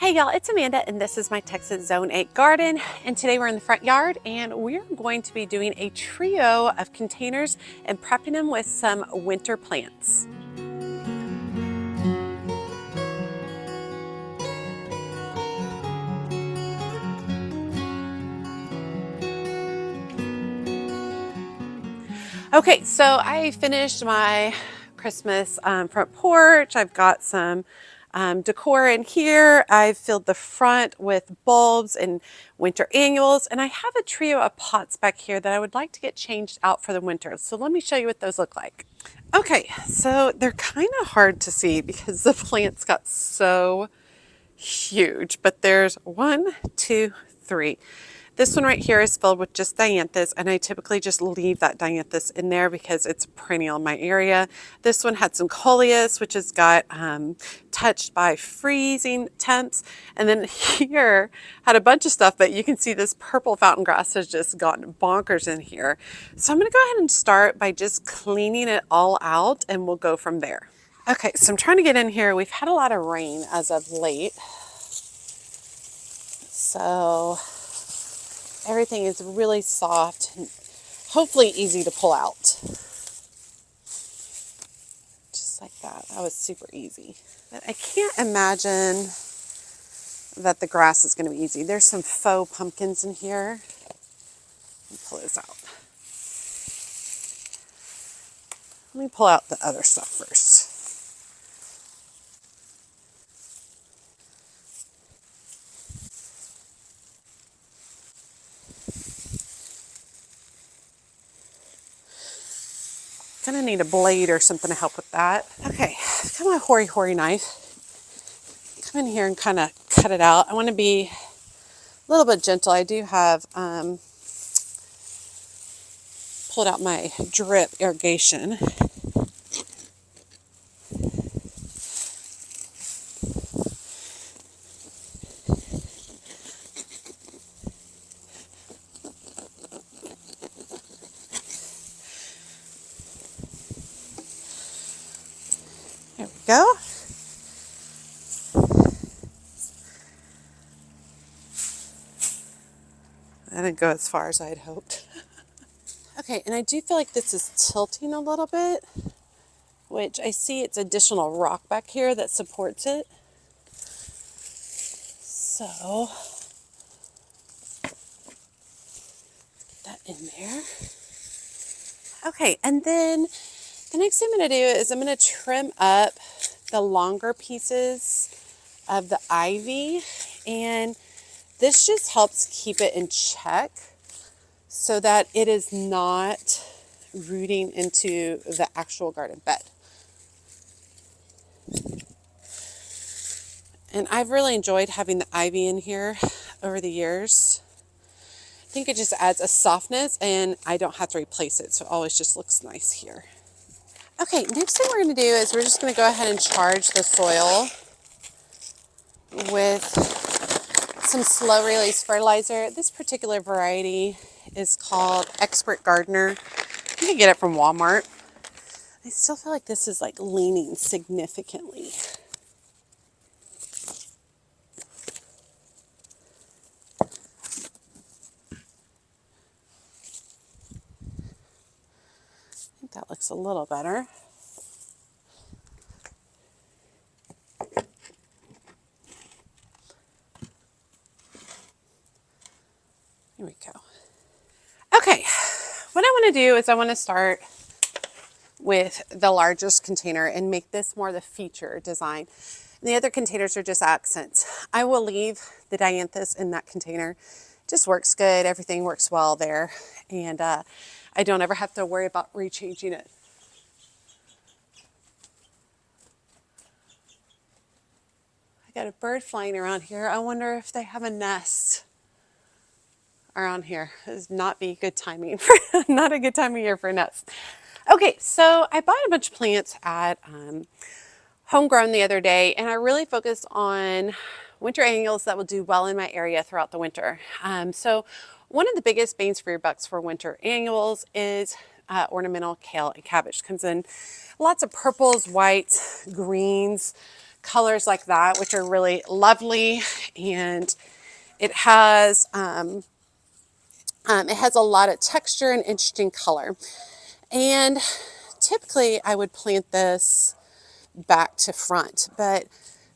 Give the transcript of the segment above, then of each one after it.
Hey y'all, it's Amanda and this is my Texas Zone 8 garden, and today we're in the front yard and we're going to be doing a trio of containers and prepping them with some winter plants. Okay, so I finished my Christmas front porch. I've got some decor in here. I've filled the front with bulbs and winter annuals, and I have a trio of pots back here that I would like to get changed out for the winter. So let me show you what those look like. Okay, so they're kind of hard to see because the plants got so huge, but there's 1, 2, 3. This one right here is filled with just dianthus, and I typically just leave that dianthus in there because it's perennial in my area. This one had some coleus, which has got touched by freezing temps. And then here had a bunch of stuff, but you can see this purple fountain grass has just gotten bonkers in here. So I'm gonna go ahead and start by just cleaning it all out, and we'll go from there. Okay, so I'm trying to get in here. We've had a lot of rain as of late. So everything is really soft and hopefully easy to pull out. Just like that. That was super easy. But I can't imagine that the grass is going to be easy. There's some faux pumpkins in here. Let me pull those out. Let me pull out the other stuff first. Gonna need a blade or something to help with that. Okay, I've got my hoary knife. Come in here and kind of cut it out. I want to be a little bit gentle. I do have pulled out my drip irrigation. There we go. I didn't go as far as I had hoped. Okay, and I do feel like this is tilting a little bit, which I see it's additional rock back here that supports it. So, get that in there. Okay, and then the next thing I'm going to do is I'm going to trim up the longer pieces of the ivy, and this just helps keep it in check so that it is not rooting into the actual garden bed. And I've really enjoyed having the ivy in here over the years. I think it just adds a softness, and I don't have to replace it, so it always just looks nice here. Okay, next thing we're going to do is we're just going to go ahead and charge the soil with some slow release fertilizer. This particular variety is called Expert Gardener. You can get it from Walmart. I still feel like this is like leaning significantly. I think that looks a little better. Here we go. Okay, what I want to do is I want to start with the largest container and make this more the feature design. And the other containers are just accents. I will leave the dianthus in that container. It just works good. Everything works well there. And I don't ever have to worry about rechanging it. I got a bird flying around here. I wonder if they have a nest around here. This would not be good timing for, not a good time of year for nests. Okay, so I bought a bunch of plants at Homegrown the other day, and I really focused on winter annuals that will do well in my area throughout the winter. So one of the biggest bangs for your bucks for winter annuals is ornamental kale and cabbage. Comes in lots of purples, whites, greens, colors like that, which are really lovely. And it has a lot of texture and interesting color. And typically I would plant this back to front, but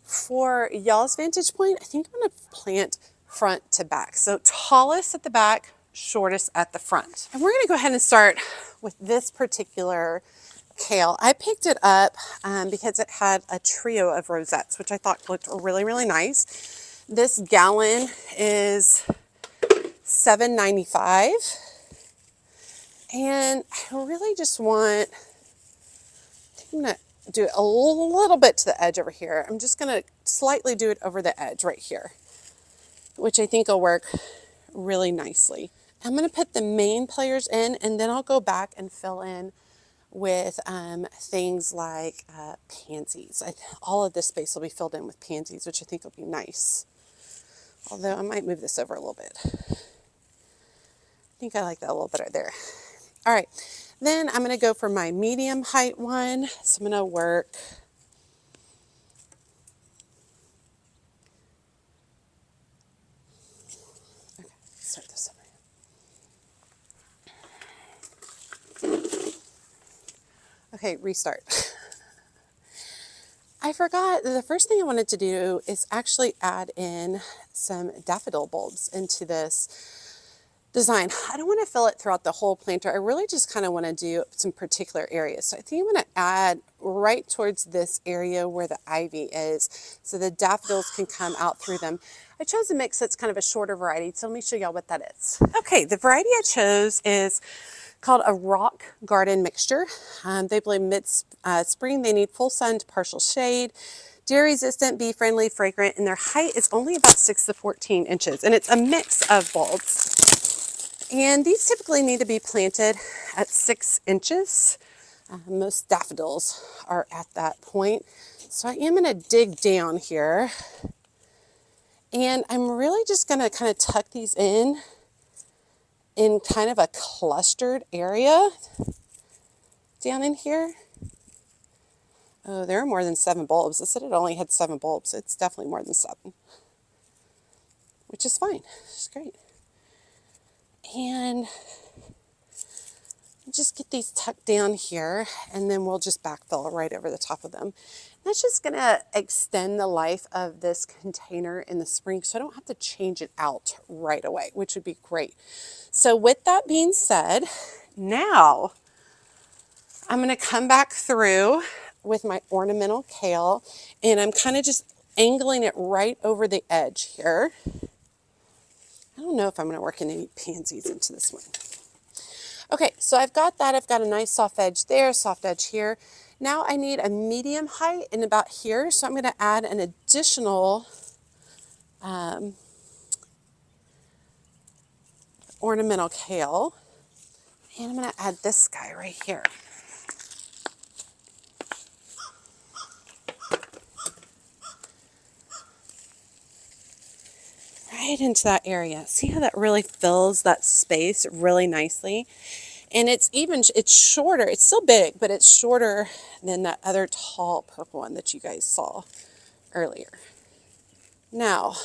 for y'all's vantage point, I think I'm going to plant front to back. So tallest at the back, shortest at the front. And we're going to go ahead and start with this particular kale. I picked it up because it had a trio of rosettes, which I thought looked really, really nice. This gallon is $7.95. And I really just want, I'm going to do it a little bit to the edge over here. I'm just going to slightly do it over the edge right here, which I think will work really nicely. I'm going to put the main players in, and then I'll go back and fill in with things like pansies. All of this space will be filled in with pansies, which I think will be nice. Although I might move this over a little bit. I think I like that a little better there. All right, then I'm going to go for my medium height one. So I'm going to work start this over. Okay, restart. I forgot that the first thing I wanted to do is actually add in some daffodil bulbs into this design. I don't want to fill it throughout the whole planter. I really just kind of want to do some particular areas. So I think I'm going to add right towards this area where the ivy is so the daffodils can come out through them. I chose a mix that's kind of a shorter variety, so let me show y'all what that is. Okay, the variety I chose is called a rock garden mixture. They bloom mid-spring. They need full sun to partial shade. Deer resistant, bee friendly, fragrant, and their height is only about 6 to 14 inches. And it's a mix of bulbs. And these typically need to be planted at 6 inches. Most daffodils are at that point. So I am going to dig down here. And I'm really just going to kind of tuck these in kind of a clustered area down in here. Oh, there are more than 7 bulbs. It said it only had 7 bulbs. It's definitely more than 7, which is fine. It's great. And just get these tucked down here, and then we'll just backfill right over the top of them. That's just going to extend the life of this container in the spring, so I don't have to change it out right away, which would be great. So with that being said, now I'm going to come back through with my ornamental kale, and I'm kind of just angling it right over the edge here. I don't know if I'm going to work any pansies into this one. Okay, so I've got that. I've got a nice soft edge there, soft edge here. Now I need a medium height in about here, so I'm going to add an additional ornamental kale. And I'm going to add this guy right here. Right into that area. See how that really fills that space really nicely? And it's shorter. It's still big, but it's shorter than that other tall purple one that you guys saw earlier. Now,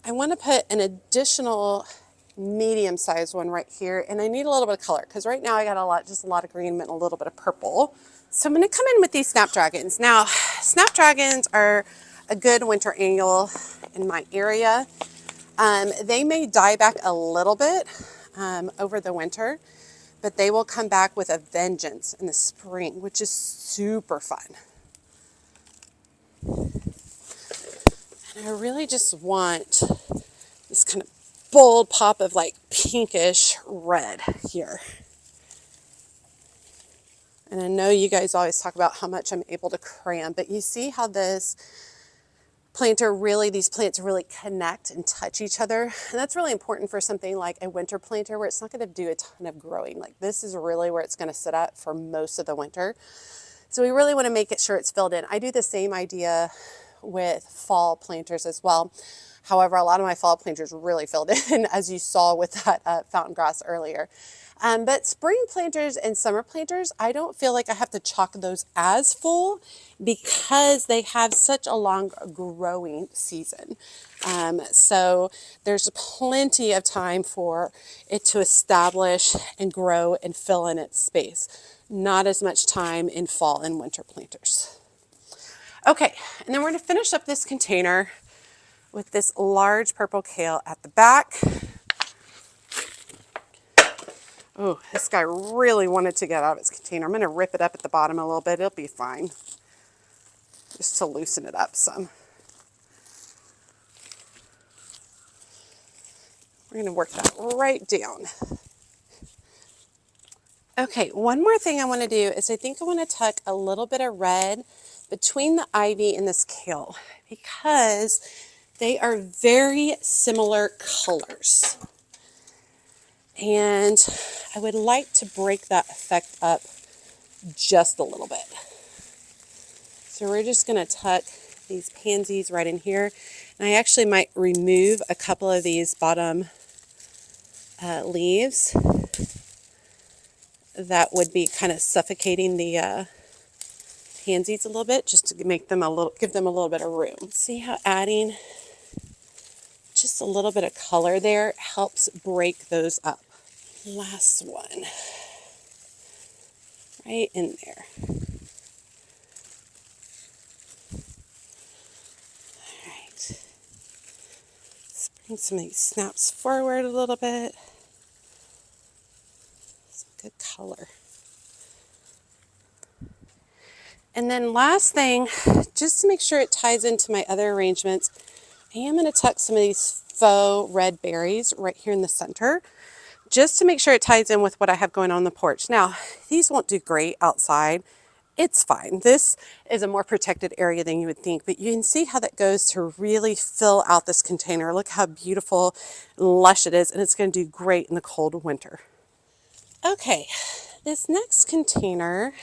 I want to put an additional medium-sized one right here, and I need a little bit of color because right now I got just a lot of green and a little bit of purple. So I'm going to come in with these snapdragons. Now, snapdragons are a good winter annual in my area. They may die back a little bit over the winter, but they will come back with a vengeance in the spring, which is super fun. And I really just want this kind of bold pop of like pinkish red here. And I know you guys always talk about how much I'm able to cram, but you see how this planter these plants really connect and touch each other. And that's really important for something like a winter planter where it's not going to do a ton of growing. Like this is really where it's going to sit at for most of the winter. So we really want to make sure it's filled in. I do the same idea with fall planters as well. However, a lot of my fall planters really filled in, as you saw with that fountain grass earlier. But spring planters and summer planters, I don't feel like I have to chalk those as full because they have such a long growing season. So there's plenty of time for it to establish and grow and fill in its space. Not as much time in fall and winter planters. Okay, and then we're going to finish up this container with this large purple kale at the back. Oh, this guy really wanted to get out of its container. I'm going to rip it up at the bottom a little bit. It'll be fine. Just to loosen it up some. We're going to work that right down. Okay, one more thing I want to do is I think I want to tuck a little bit of red between the ivy and this kale because they are very similar colors. And I would like to break that effect up just a little bit. So we're just going to tuck these pansies right in here. And I actually might remove a couple of these bottom leaves that would be kind of suffocating the pansies a little bit, just to make them give them a little bit of room. See how adding just a little bit of color there helps break those up. Last one, right in there. All right. Let's bring some of these snaps forward a little bit. Some good color. And then last thing, just to make sure it ties into my other arrangements, I am going to tuck some of these faux red berries right here in the center, just to make sure it ties in with what I have going on the porch. Now, these won't do great outside. It's fine. This is a more protected area than you would think, but you can see how that goes to really fill out this container. Look how beautiful and lush it is, and it's going to do great in the cold winter. Okay, this next container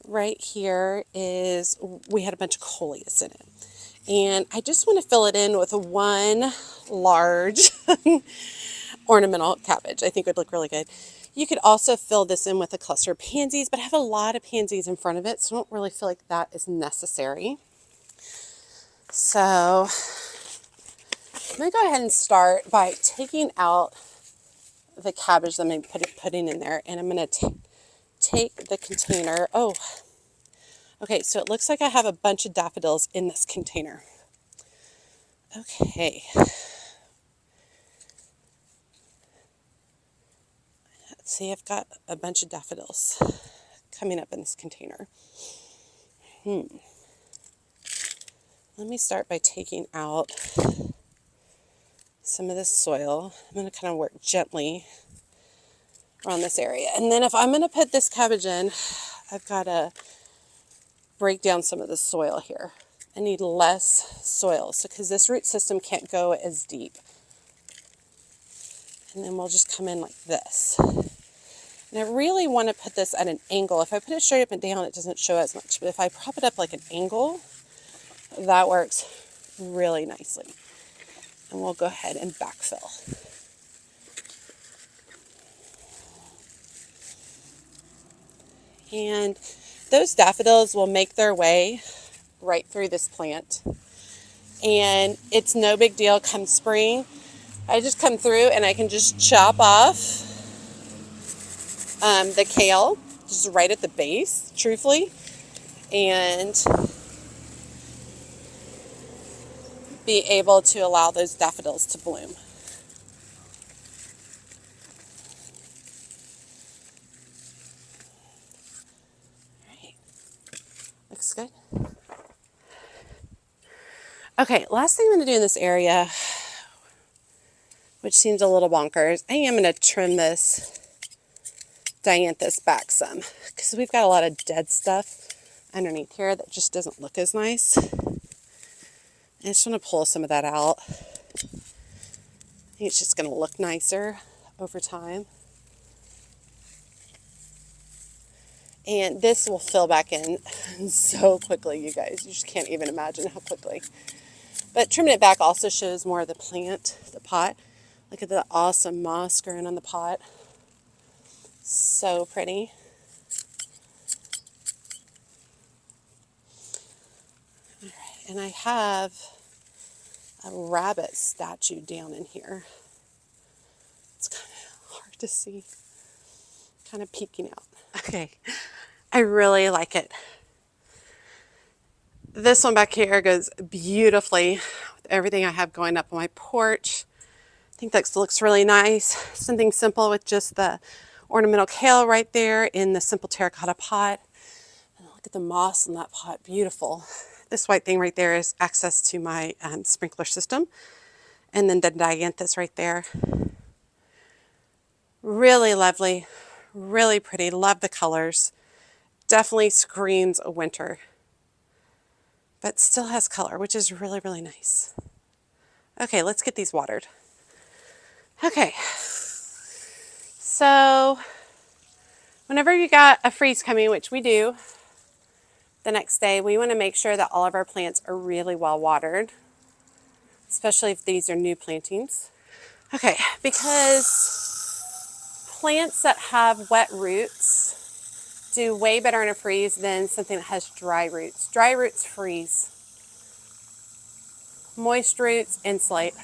right here is, we had a bunch of coleus in it. And I just want to fill it in with one large ornamental cabbage. I think would look really good. You could also fill this in with a cluster of pansies, but I have a lot of pansies in front of it, so I don't really feel like that is necessary. So I'm going to go ahead and start by taking out the cabbage that I'm putting in there, and I'm going to take the container. Oh, okay, so it looks like I have a bunch of daffodils in this container. Okay. Let's see, I've got a bunch of daffodils coming up in this container. Let me start by taking out some of this soil. I'm going to kind of work gently around this area. And then if I'm going to put this cabbage in, I've got to break down some of the soil here. I need less soil, so because this root system can't go as deep. And then we'll just come in like this. And I really want to put this at an angle. If I put it straight up and down, it doesn't show as much. But if I prop it up like an angle, that works really nicely. And we'll go ahead and backfill. And those daffodils will make their way right through this plant. And it's no big deal come spring. I just come through and I can just chop off the kale, just right at the base, truthfully, and be able to allow those daffodils to bloom. All right, looks good. Okay, last thing I'm going to do in this area, which seems a little bonkers, I am going to trim this dianthus back some because we've got a lot of dead stuff underneath here that just doesn't look as nice. I just want to pull some of that out. I think it's just going to look nicer over time. And this will fill back in so quickly, you guys. You just can't even imagine how quickly. But trimming it back also shows more of the plant, the pot. Look at the awesome moss growing on the pot. So pretty. All right, and I have a rabbit statue down in here. It's kind of hard to see, kind of peeking out. Okay, I really like it. This one back here goes beautifully with everything I have going up on my porch. I think that looks really nice. Something simple with just the ornamental kale right there in the simple terracotta pot. And look at the moss in that pot, beautiful. This white thing right there is access to my sprinkler system. And then the dianthus right there. Really lovely, really pretty, love the colors. Definitely screams a winter, but still has color, which is really, really nice. Okay, let's get these watered. Okay, so whenever you got a freeze coming, which we do the next day, we want to make sure that all of our plants are really well watered, especially if these are new plantings. Okay, because plants that have wet roots do way better in a freeze than something that has dry roots. Dry roots freeze. Moist roots insulate.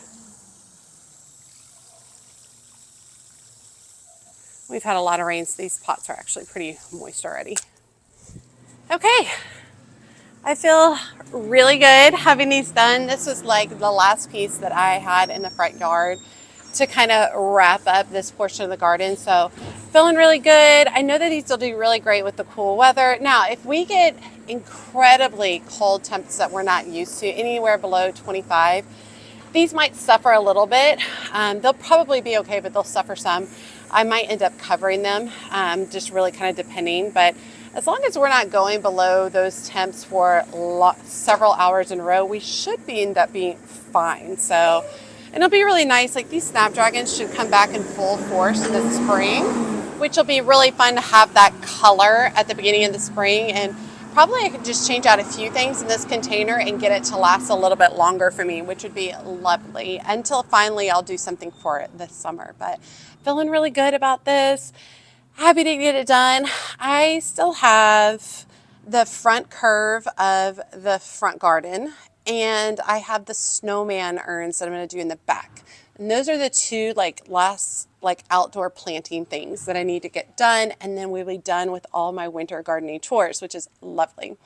We've had a lot of rain, so these pots are actually pretty moist already. Okay, I feel really good having these done. This was like the last piece that I had in the front yard to kind of wrap up this portion of the garden. So feeling really good. I know that these will do really great with the cool weather. Now, if we get incredibly cold temps that we're not used to, anywhere below 25, these might suffer a little bit. They'll probably be okay, but they'll suffer some. I might end up covering them, just really kind of depending. But as long as we're not going below those temps for several hours in a row, we should end up being fine. So, and it'll be really nice. Like these snapdragons should come back in full force in the spring, which will be really fun to have that color at the beginning of the spring. And probably I could just change out a few things in this container and get it to last a little bit longer for me, which would be lovely, until finally I'll do something for it this summer. But feeling really good about this. Happy to get it done. I still have the front curve of the front garden, and I have the snowman urns that I'm going to do in the back. And those are the two last outdoor planting things that I need to get done, and then we'll be done with all my winter gardening chores, which is lovely.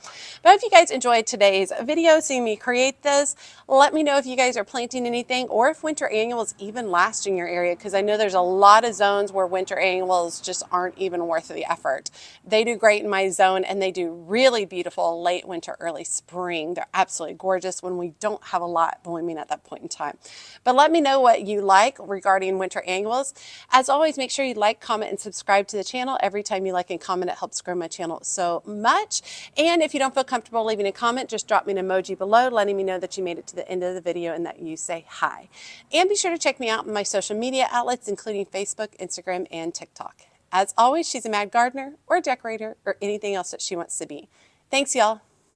But if you guys enjoyed today's video, seeing me create this, let me know if you guys are planting anything or if winter annuals even last in your area, because I know there's a lot of zones where winter annuals just aren't even worth the effort. They do great in my zone, and they do really beautiful late winter, early spring. They're absolutely gorgeous when we don't have a lot blooming at that point in time. But let me know what you like regarding winter annuals. As always, make sure you like, comment, and subscribe to the channel. Every time you like and comment, it helps grow my channel so much. And if you don't feel comfortable leaving a comment, just drop me an emoji below, letting me know that you made it to the end of the video and that you say hi. And be sure to check me out on my social media outlets, including Facebook, Instagram, and TikTok. As always, she's a mad gardener or a decorator or anything else that she wants to be. Thanks, y'all.